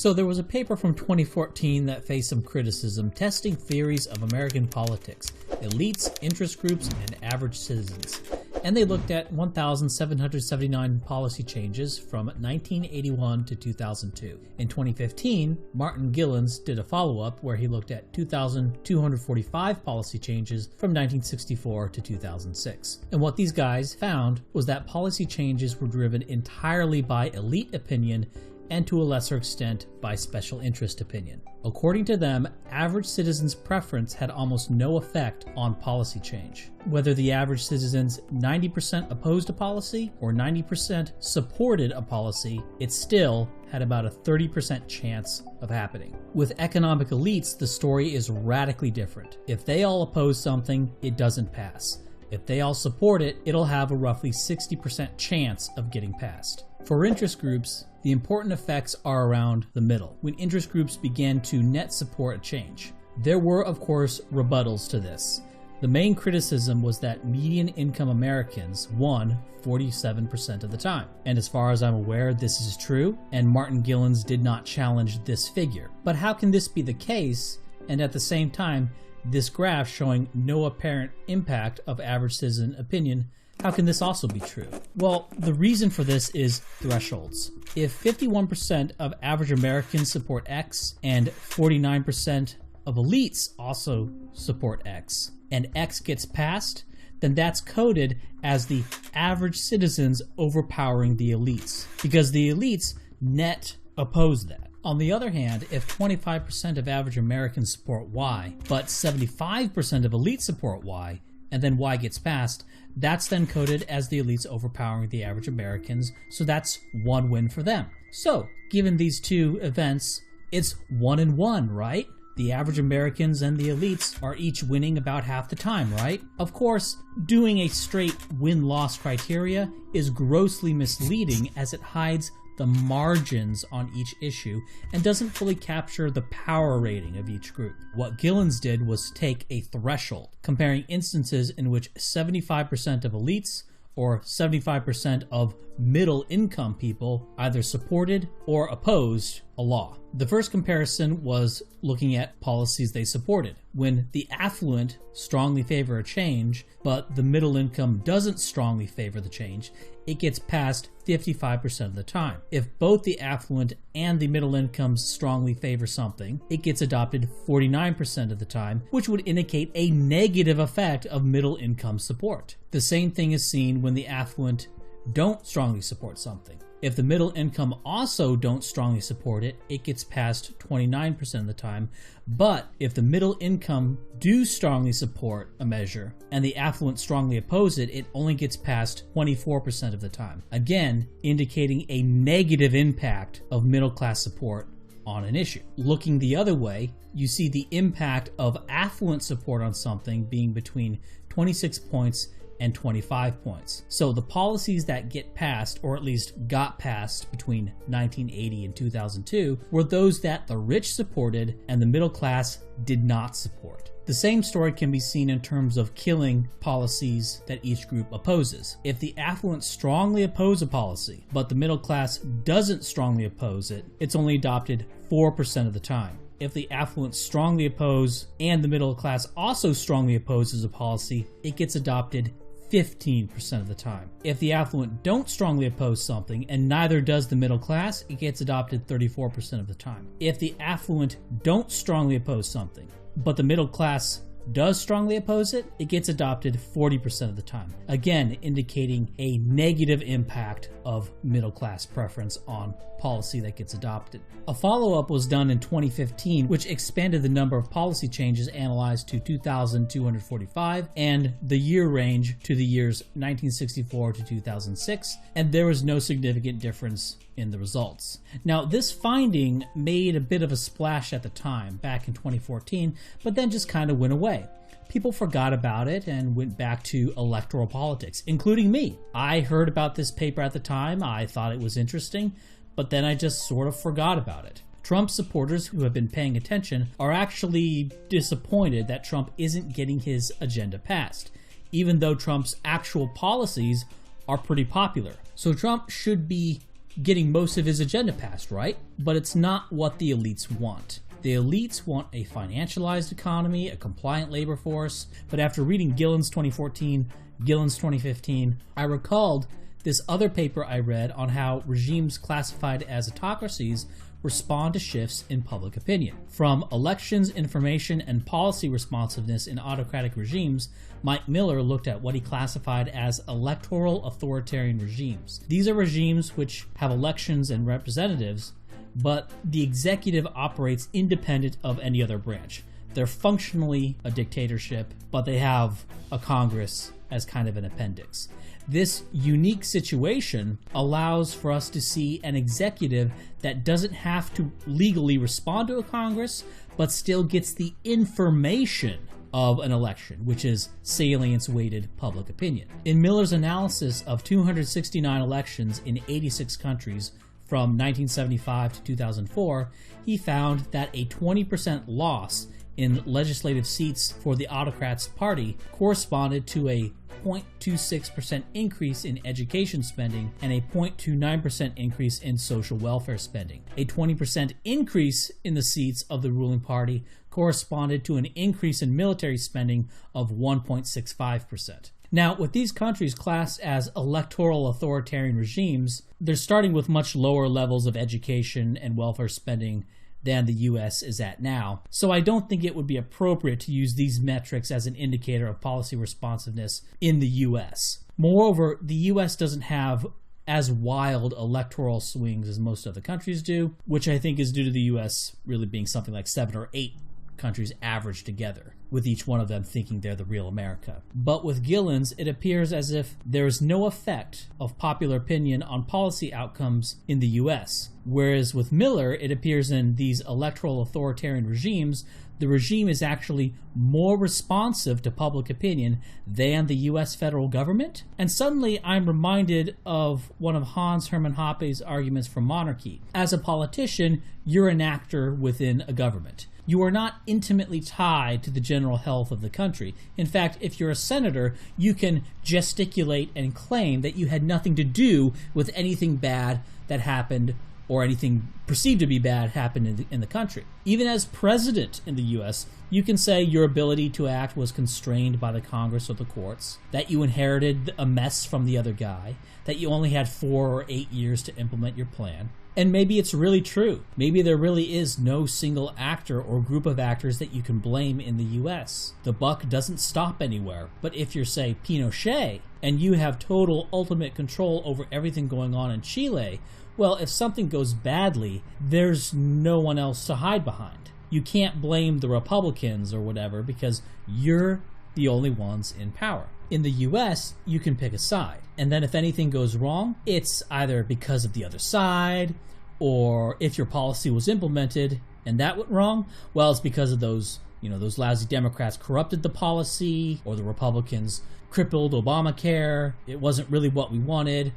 So there was a paper from 2014 that faced some criticism testing theories of American politics, elites, interest groups, and average citizens. And they looked at 1,779 policy changes from 1981 to 2002. In 2015, Martin Gilens did a follow-up where he looked at 2,245 policy changes from 1964 to 2006. And what these guys found was that policy changes were driven entirely by elite opinion and to a lesser extent by special interest opinion. According to them, average citizens' preference had almost no effect on policy change. Whether the average citizens 90% opposed a policy or 90% supported a policy, it still had about a 30% chance of happening. With economic elites, the story is radically different. If they all oppose something, it doesn't pass. If they all support it, it'll have a roughly 60% chance of getting passed. For interest groups, the important effects are around the middle, when interest groups began to net support a change. There were, of course, rebuttals to this. The main criticism was that median income Americans won 47% of the time. And as far as I'm aware, this is true, and Martin Gilens did not challenge this figure. But how can this be the case, and at the same time, this graph showing no apparent impact of average citizen opinion? How can this also be true? Well, the reason for this is thresholds. If 51% of average Americans support X and 49% of elites also support X, and X gets passed, then that's coded as the average citizens overpowering the elites, because the elites net oppose that. On the other hand, if 25% of average Americans support Y, but 75% of elites support Y, and then Y gets passed, that's then coded as the elites overpowering the average Americans, so that's one win for them. So, given these two events, it's 1 and 1, right? The average Americans and the elites are each winning about half the time, right? Of course, doing a straight win-loss criteria is grossly misleading as it hides the margins on each issue and doesn't fully capture the power rating of each group. What Gilens did was take a threshold, comparing instances in which 75% of elites or 75% of middle income people either supported or opposed a law. The first comparison was looking at policies they supported. When the affluent strongly favor a change, but the middle income doesn't strongly favor the change, it gets passed 55% of the time. If both the affluent and the middle incomes strongly favor something, it gets adopted 49% of the time, which would indicate a negative effect of middle income support. The same thing is seen when the affluent don't strongly support something. If the middle income also don't strongly support it, it gets passed 29% of the time. But if the middle income do strongly support a measure and the affluent strongly oppose it, it only gets passed 24% of the time. Again, indicating a negative impact of middle class support on an issue. Looking the other way, you see the impact of affluent support on something being between 26 points and 25 points. So the policies that get passed, or at least got passed between 1980 and 2002, were those that the rich supported and the middle class did not support. The same story can be seen in terms of killing policies that each group opposes. If the affluent strongly oppose a policy, but the middle class doesn't strongly oppose it, it's only adopted 4% of the time. If the affluent strongly oppose and the middle class also strongly opposes a policy, it gets adopted 15% of the time. If the affluent don't strongly oppose something and neither does the middle class, it gets adopted 34% of the time. If the affluent don't strongly oppose something, but the middle class does strongly oppose it, it gets adopted 40% of the time. Again, indicating a negative impact of middle class preference on policy that gets adopted. A follow-up was done in 2015, which expanded the number of policy changes analyzed to 2,245 and the year range to the years 1964 to 2006, and there was no significant difference in the results. Now, this finding made a bit of a splash at the time, back in 2014, but then just kind of went away. People forgot about it and went back to electoral politics, including me. I heard about this paper at the time, I thought it was interesting, but then I just sort of forgot about it. Trump supporters who have been paying attention are actually disappointed that Trump isn't getting his agenda passed, even though Trump's actual policies are pretty popular. So Trump should be getting most of his agenda passed, right? But it's not what the elites want. The elites want a financialized economy, a compliant labor force. But after reading Gillen's 2014, Gillen's 2015, I recalled this other paper I read on how regimes classified as autocracies respond to shifts in public opinion. From elections, information, and policy responsiveness in autocratic regimes, Mike Miller looked at what he classified as electoral authoritarian regimes. These are regimes which have elections and representatives, but the executive operates independent of any other branch. They're functionally a dictatorship, but they have a Congress as kind of an appendix. This unique situation allows for us to see an executive that doesn't have to legally respond to a Congress, but still gets the information of an election, which is salience-weighted public opinion. In Miller's analysis of 269 elections in 86 countries from 1975 to 2004, he found that a 20% loss in legislative seats for the autocrats' party corresponded to a 0.26% increase in education spending and a 0.29% increase in social welfare spending. A 20% increase in the seats of the ruling party corresponded to an increase in military spending of 1.65%. Now, with these countries classed as electoral authoritarian regimes, they're starting with much lower levels of education and welfare spending than the U.S. is at now. So I don't think it would be appropriate to use these metrics as an indicator of policy responsiveness in the U.S. Moreover, the U.S. doesn't have as wild electoral swings as most other countries do, which I think is due to the U.S. really being something like 7 or 8 countries averaged together, with each one of them thinking they're the real America. But with Gillen's, it appears as if there is no effect of popular opinion on policy outcomes in the US. Whereas with Miller, it appears in these electoral authoritarian regimes, the regime is actually more responsive to public opinion than the US federal government. And suddenly I'm reminded of one of Hans Hermann Hoppe's arguments for monarchy. As a politician, you're an actor within a government. You are not intimately tied to the general health of the country. In fact, if you're a senator, you can gesticulate and claim that you had nothing to do with anything bad that happened or anything perceived to be bad happened in the country. Even as president in the U.S., you can say your ability to act was constrained by the Congress or the courts, that you inherited a mess from the other guy, that you only had 4 or 8 years to implement your plan. And maybe it's really true. Maybe there really is no single actor or group of actors that you can blame in the US. The buck doesn't stop anywhere. But if you're, say, Pinochet, and you have total ultimate control over everything going on in Chile, well, if something goes badly, there's no one else to hide behind. You can't blame the Republicans or whatever because you're the only ones in power. In the US, you can pick a side. And then if anything goes wrong, it's either because of the other side, or if your policy was implemented and that went wrong, well, it's because of those lousy Democrats corrupted the policy, or the Republicans crippled Obamacare. It wasn't really what we wanted.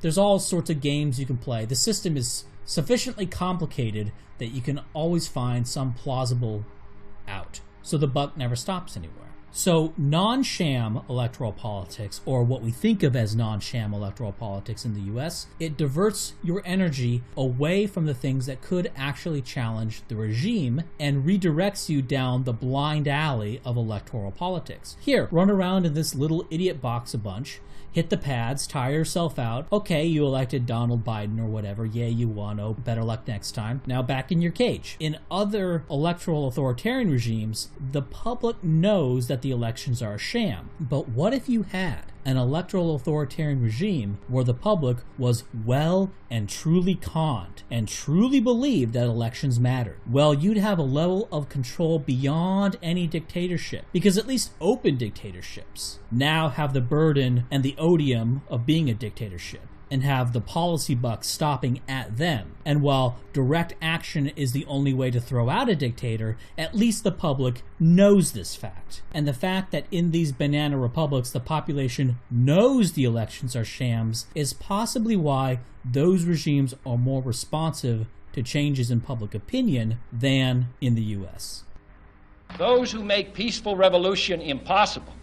There's all sorts of games you can play. The system is sufficiently complicated that you can always find some plausible out. So the buck never stops anywhere. So non-sham electoral politics, or what we think of as non-sham electoral politics in the US, it diverts your energy away from the things that could actually challenge the regime and redirects you down the blind alley of electoral politics. Here, run around in this little idiot box a bunch, hit the pads, tire yourself out. Okay, you elected Donald Biden or whatever. Yeah, you won. Oh, better luck next time. Now back in your cage. In other electoral authoritarian regimes, the public knows that the elections are a sham. But what if you had an electoral authoritarian regime where the public was well and truly conned and truly believed that elections mattered? Well, you'd have a level of control beyond any dictatorship, because at least open dictatorships now have the burden and the odium of being a dictatorship, and have the policy buck stopping at them. And while direct action is the only way to throw out a dictator, at least the public knows this fact. And the fact that in these banana republics the population knows the elections are shams is possibly why those regimes are more responsive to changes in public opinion than in the US. Those who make peaceful revolution impossible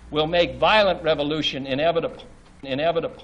will make violent revolution inevitable. Inevitable.